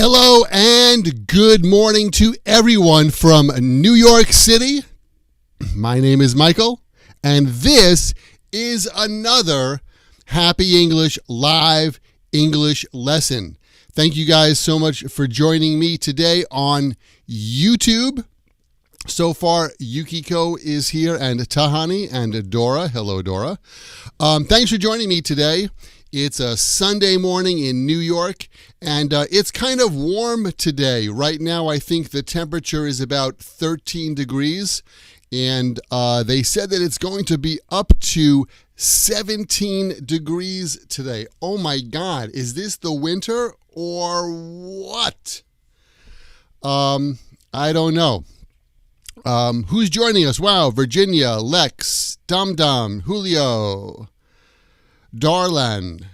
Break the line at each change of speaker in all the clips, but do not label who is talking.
Hello and good morning to everyone from New York City. My name is Michael, and this is another Happy English live English lesson. Thank you guys so much for joining me today on YouTube. So far, Yukiko is here, and Tahani and Dora. Hello, Dora. Thanks for joining me today. It's a Sunday morning in New York, and it's kind of warm today. Right now, I think the temperature is about 13 degrees, and they said that it's going to be up to 17 degrees today. Oh my God, is this the winter or what? I don't know. Who's joining us? Wow, Virginia, Lex, Dum Dum, Julio, Darlan.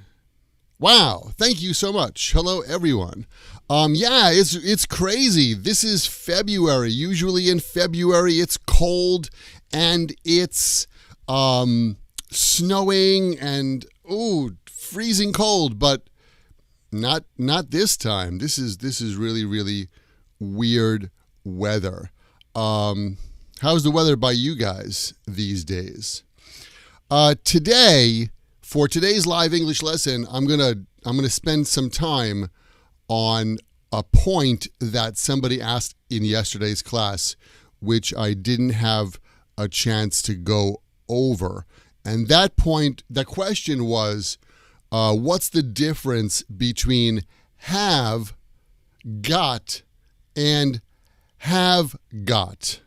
Wow, thank you so much. Hello, everyone. Yeah, it's crazy. This is February. Usually in February, it's cold and it's snowing and freezing cold, but not this time. This is really, really weird weather. How's the weather by you guys these days? Today, for today's live English lesson, I'm gonna spend some time on a point that somebody asked in yesterday's class, which I didn't have a chance to go over. And that question was, what's the difference between have, got, and have got?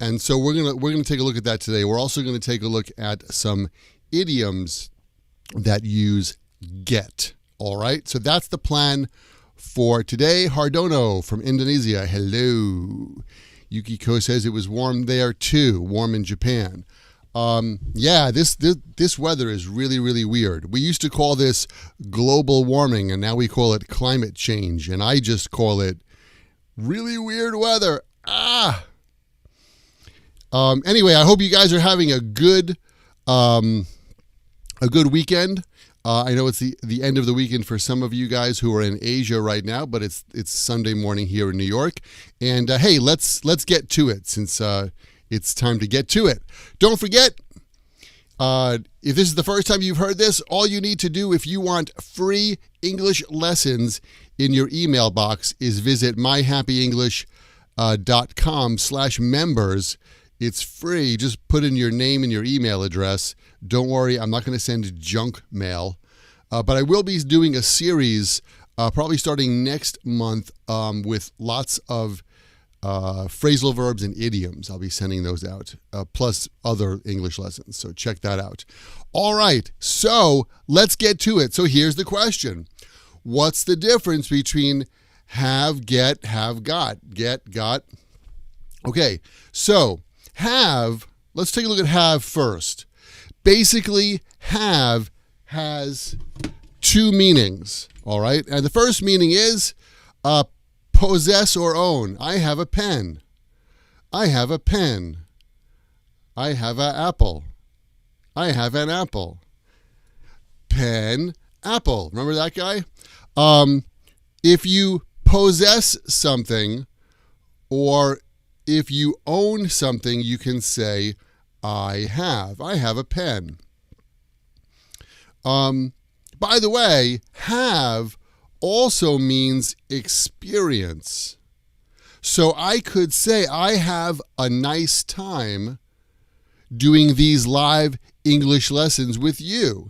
And so we're gonna take a look at that today. We're also gonna take a look at some idioms that use get. All right, so that's the plan for today. Hardono from Indonesia, hello. Yukiko says it was warm there too, warm in Japan. Yeah, this weather is really, really weird. We used to call this global warming, and now we call it climate change, and I just call it really weird weather. Anyway, I hope you guys are having a good weekend. I know it's the end of the weekend for some of you guys who are in Asia right now, but it's Sunday morning here in New York. And hey, let's get to it since it's time to get to it. Don't forget, if this is the first time you've heard this, all you need to do if you want free English lessons in your email box is visit myhappyenglish.com/members. It's free. Just put in your name and your email address. Don't worry, I'm not going to send junk mail. But I will be doing a series probably starting next month with lots of phrasal verbs and idioms. I'll be sending those out, plus other English lessons. So check that out. All right, so let's get to it. So here's the question. What's the difference between have, get, have, got? Get, got. Okay, so have, let's take a look at have first. Basically, have has two meanings, all right? And the first meaning is possess or own. I have a pen. I have a pen. I have an apple. I have an apple. Pen, apple. Remember that guy? If you possess something or if you own something, you can say, I have a pen. By the way, have also means experience. So I could say, I have a nice time doing these live English lessons with you.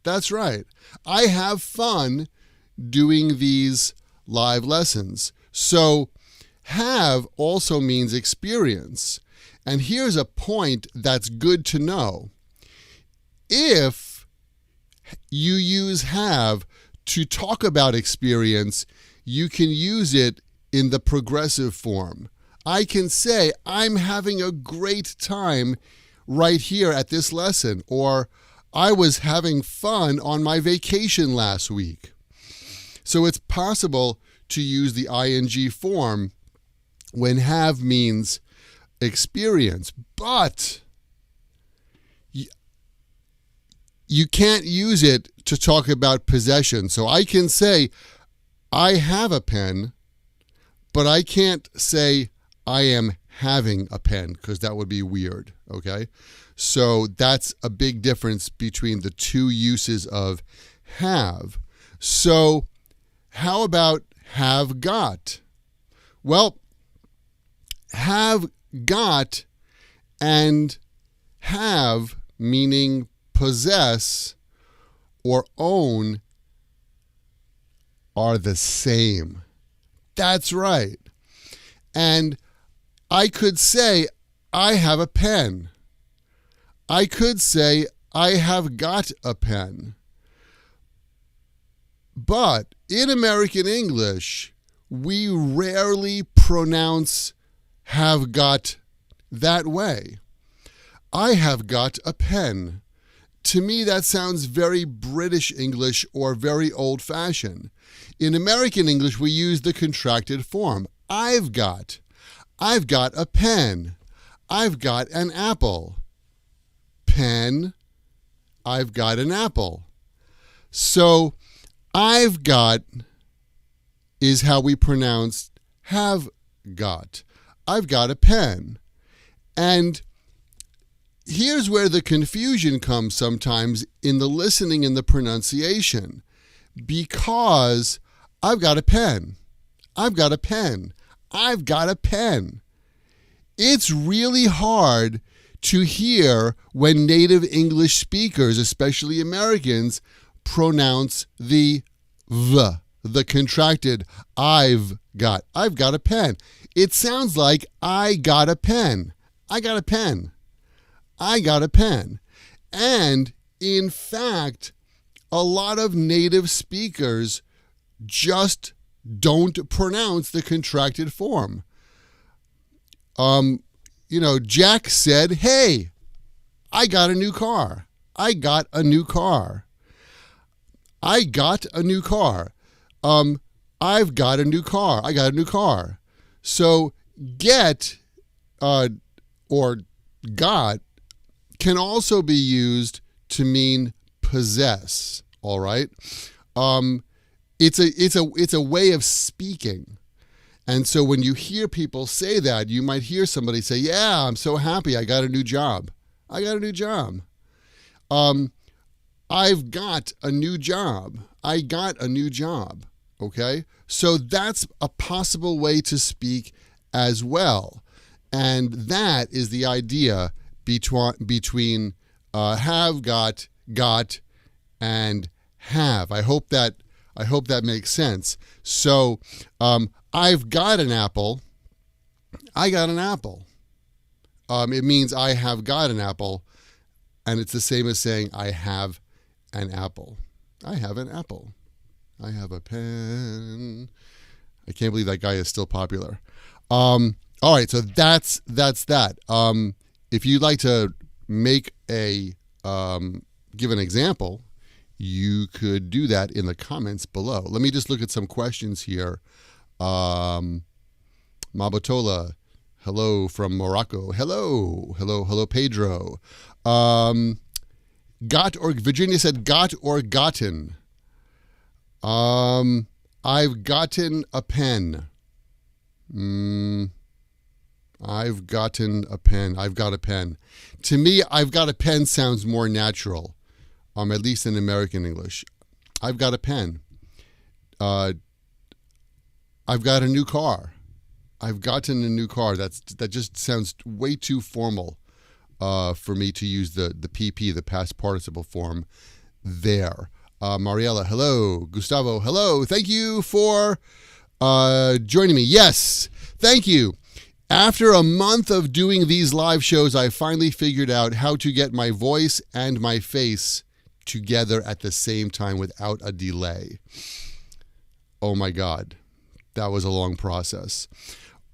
That's right. I have fun doing these live lessons. So have also means experience. And here's a point that's good to know. If you use have to talk about experience, you can use it in the progressive form. I can say, I'm having a great time right here at this lesson, or I was having fun on my vacation last week. So it's possible to use the ing form when have means experience, but you can't use it to talk about possession. So I can say, I have a pen, but I can't say I am having a pen because that would be weird, okay? So that's a big difference between the two uses of have. So how about have got? Well, have got and have, meaning possess or own, are the same. That's right. And I could say, I have a pen. I could say, I have got a pen. But in American English, we rarely pronounce have got that way. I have got a pen. To me, that sounds very British English or very old-fashioned. In American English, we use the contracted form. I've got a pen. I've got an apple. Pen, I've got an apple. So, I've got is how we pronounce have got. I've got a pen. And here's where the confusion comes sometimes in the listening and the pronunciation. Because I've got a pen. I've got a pen. I've got a pen. It's really hard to hear when native English speakers, especially Americans, pronounce the V, the contracted I've got a pen. It sounds like I got a pen. I got a pen. I got a pen. And in fact, a lot of native speakers just don't pronounce the contracted form. Jack said, hey, I got a new car. I got a new car. I got a new car. I've got a new car. I got a new car. So get or got can also be used to mean possess. All right. It's a way of speaking. And so when you hear people say that, you might hear somebody say, yeah, I'm so happy I got a new job. I got a new job. I've got a new job. I got a new job. Okay? So that's a possible way to speak as well. And that is the idea between have got, and have. I hope that makes sense. So I've got an apple. I got an apple. It means I have got an apple, and it's the same as saying I have an apple. I have an apple. I have a pen. I can't believe that guy is still popular. All right, so that's that. If you'd like to make give an example, you could do that in the comments below. Let me just look at some questions here. Mabotola, hello from Morocco. Hello, Pedro. Virginia said got or gotten. I've gotten a pen. I've gotten a pen. I've got a pen. To me, I've got a pen sounds more natural, at least in American English. I've got a pen. I've got a new car. I've gotten a new car. That just sounds way too formal for me to use the PP, the past participle form, there. Mariella, hello. Gustavo, hello. Thank you for joining me. Yes, thank you. After a month of doing these live shows, I finally figured out how to get my voice and my face together at the same time without a delay. Oh my God, that was a long process.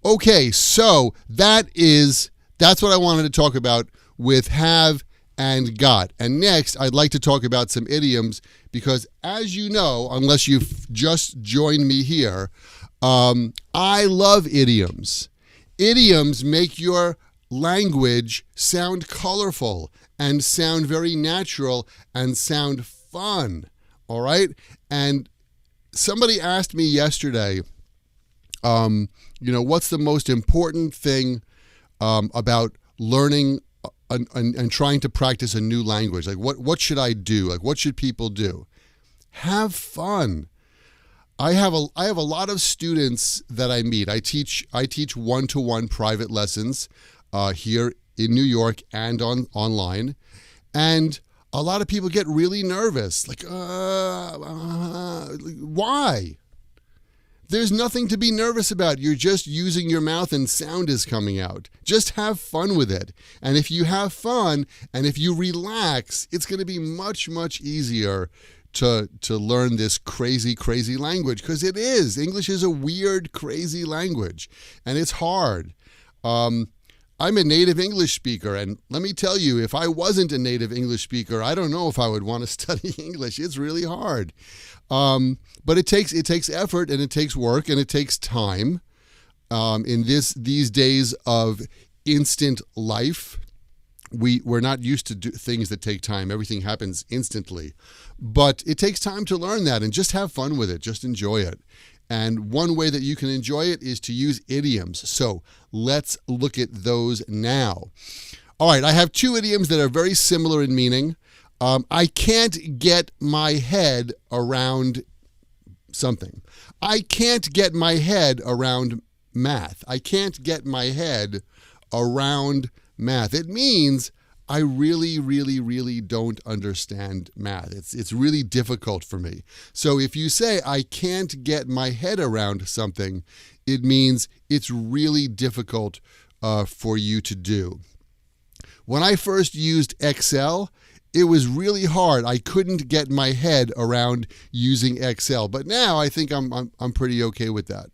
Okay, so that's what I wanted to talk about with have and got. And next, I'd like to talk about some idioms because, as you know, unless you've just joined me here, I love idioms. Idioms make your language sound colorful and sound very natural and sound fun, all right? And somebody asked me yesterday, what's the most important thing about learning and trying to practice a new language? Like, what should I do? Like, what should people do? Have fun. I have a lot of students that I meet. I teach one-to-one private lessons here in New York and online, and a lot of people get really nervous. Like, why? There's nothing to be nervous about. You're just using your mouth and sound is coming out. Just have fun with it. And if you have fun and if you relax, it's going to be much, much easier to learn this crazy, crazy language, because it is. English is a weird, crazy language, and it's hard. I'm a native English speaker, and let me tell you, if I wasn't a native English speaker, I don't know if I would want to study English. It's really hard. But it takes effort, and it takes work, and it takes time. In these days of instant life, we're not used to do things that take time. Everything happens instantly. But it takes time to learn that, and just have fun with it. Just enjoy it. And one way that you can enjoy it is to use idioms. So let's look at those now. All right, I have two idioms that are very similar in meaning. I can't get my head around something. I can't get my head around math. I can't get my head around math. It means I really, really, really don't understand math. It's really difficult for me. So if you say I can't get my head around something, it means it's really difficult for you to do. When I first used Excel, it was really hard. I couldn't get my head around using Excel, but now I think I'm pretty okay with that.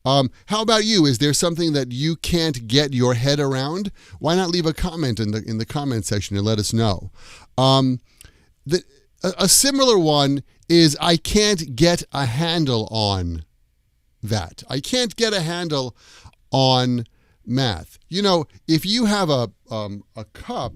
How about you? Is there something that you can't get your head around? Why not leave a comment in the comment section and let us know? A similar one is I can't get a handle on that. I can't get a handle on math. If you have a cup,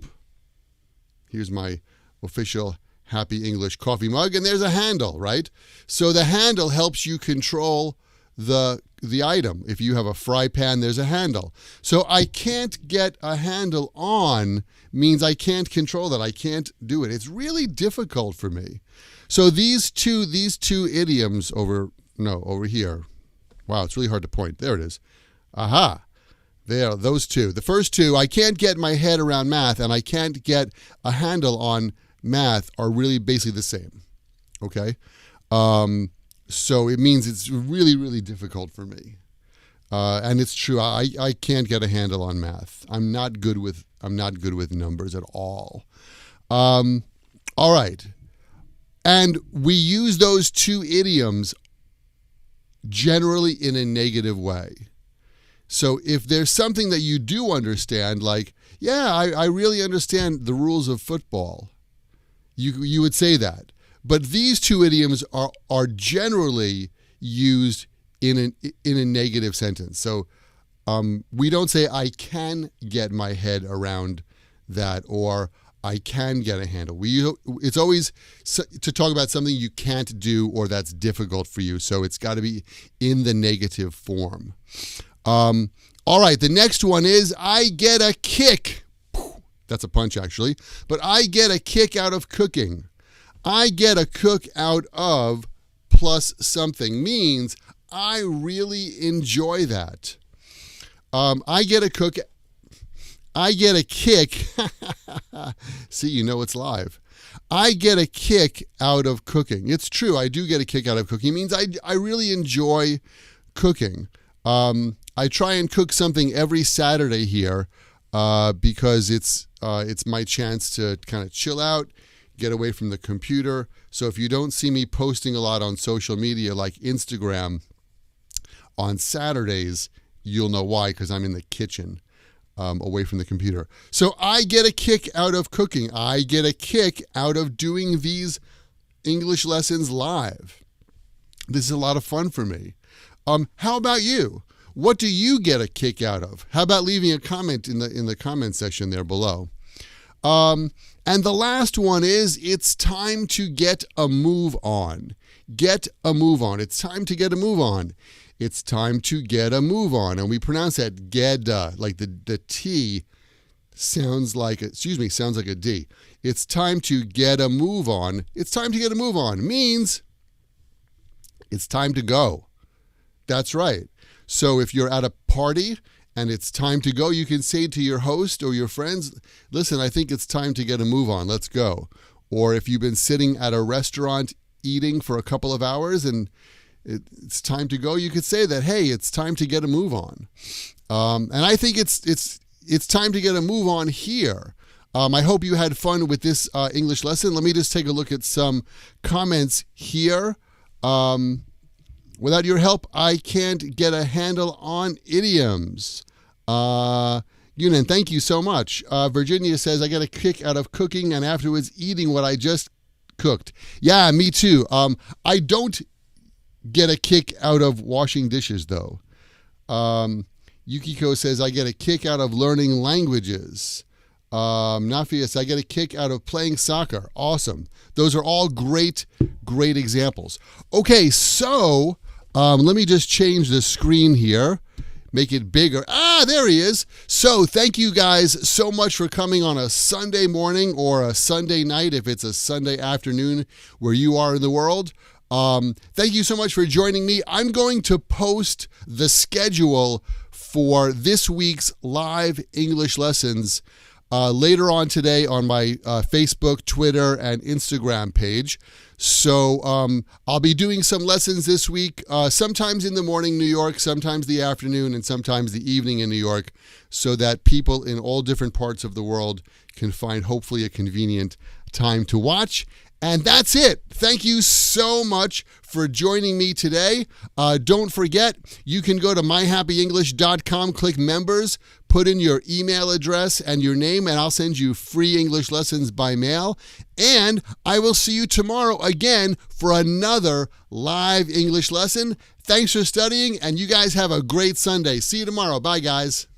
here's my official Happy English coffee mug, and there's a handle, right? So the handle helps you control the item. If you have a fry pan, there's a handle. So I can't get a handle on means I can't control that. I can't do it. It's really difficult for me. So these two idioms over here. Wow, it's really hard to point. There it is. Aha. There, those two. The first two, I can't get my head around math and I can't get a handle on math, are really basically the same. Okay? So it means it's really, really difficult for me. And it's true. I can't get a handle on math. I'm not good with numbers at all. All right. And we use those two idioms generally in a negative way. So if there's something that you do understand, like, yeah, I really understand the rules of football, you would say that. But these two idioms are generally used in a negative sentence. So we don't say I can get my head around that, or I can get a handle. It's always to talk about something you can't do or that's difficult for you. So it's got to be in the negative form. All right, the next one is I get a kick. That's a punch, actually. But I get a kick out of cooking. I get a cook out of plus something means I really enjoy that. I get a kick. See, it's live. I get a kick out of cooking. It's true. I do get a kick out of cooking. It means I really enjoy cooking. I try and cook something every Saturday here because it's my chance to kind of chill out, get away from the computer. So if you don't see me posting a lot on social media like Instagram on Saturdays, you'll know why, because I'm in the kitchen away from the computer. So I get a kick out of cooking. I get a kick out of doing these English lessons live. This is a lot of fun for me. How about you? What do you get a kick out of? How about leaving a comment in the comment section there below? And the last one is, it's time to get a move on. Get a move on. It's time to get a move on. It's time to get a move on. And we pronounce that geda, like the T sounds like a D. It's time to get a move on. It's time to get a move on means it's time to go. That's right. So if you're at a party and it's time to go, you can say to your host or your friends, listen, I think it's time to get a move on. Let's go. Or if you've been sitting at a restaurant eating for a couple of hours and it's time to go, you could say that, hey, it's time to get a move on. And I think it's time to get a move on here. I hope you had fun with this English lesson. Let me just take a look at some comments here. Without your help, I can't get a handle on idioms. Yunan, thank you so much. Virginia says, I get a kick out of cooking and afterwards eating what I just cooked. Yeah, me too. I don't get a kick out of washing dishes, though. Yukiko says, I get a kick out of learning languages. Nafias, I get a kick out of playing soccer. Awesome. Those are all great examples. Okay, so let me just change the screen here. Make it bigger. There he is. So thank you guys so much for coming on a Sunday morning or a Sunday night if it's a Sunday afternoon where you are in the world. Thank you so much for joining me. I'm going to post the schedule for this week's live English lessons later on today on my Facebook, Twitter, and Instagram page. So I'll be doing some lessons this week, sometimes in the morning, New York, sometimes the afternoon, and sometimes the evening in New York, so that people in all different parts of the world can find hopefully a convenient time to watch. And that's it. Thank you so much for joining me today. Don't forget, you can go to myhappyenglish.com, click members, put in your email address and your name, and I'll send you free English lessons by mail. And I will see you tomorrow again for another live English lesson. Thanks for studying, and you guys have a great Sunday. See you tomorrow. Bye, guys.